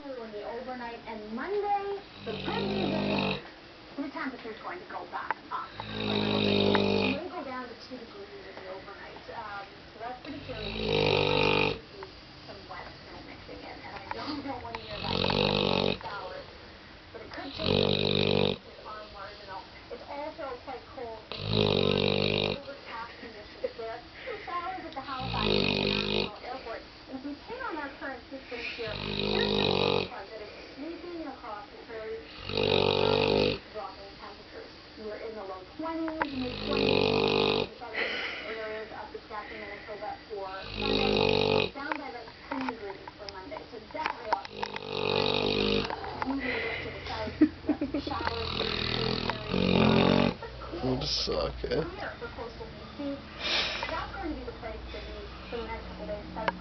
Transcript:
in the overnight, and Monday, the good news is the temperature's going to go back up a little bit. It may go down to 2 degrees in the overnight, so that's pretty curious. Some wet snow mixing in, and I don't know when you're like showers, but it could take on marginal. It's also quite cold. Overcast conditions there. Some showers at the Halifax International Airport. If we pin on our current system here, here's the cold front that is sweeping across the prairie, dropping temperatures. We were in the low 20s, mid-20s, southern areas of Saskatchewan, Manitoba for Sunday, down by about 10 degrees for Monday. So definitely off. Moving a bit to the south, showers would suck, eh? clear for coastal BC. That's going to be the place for the next couple days.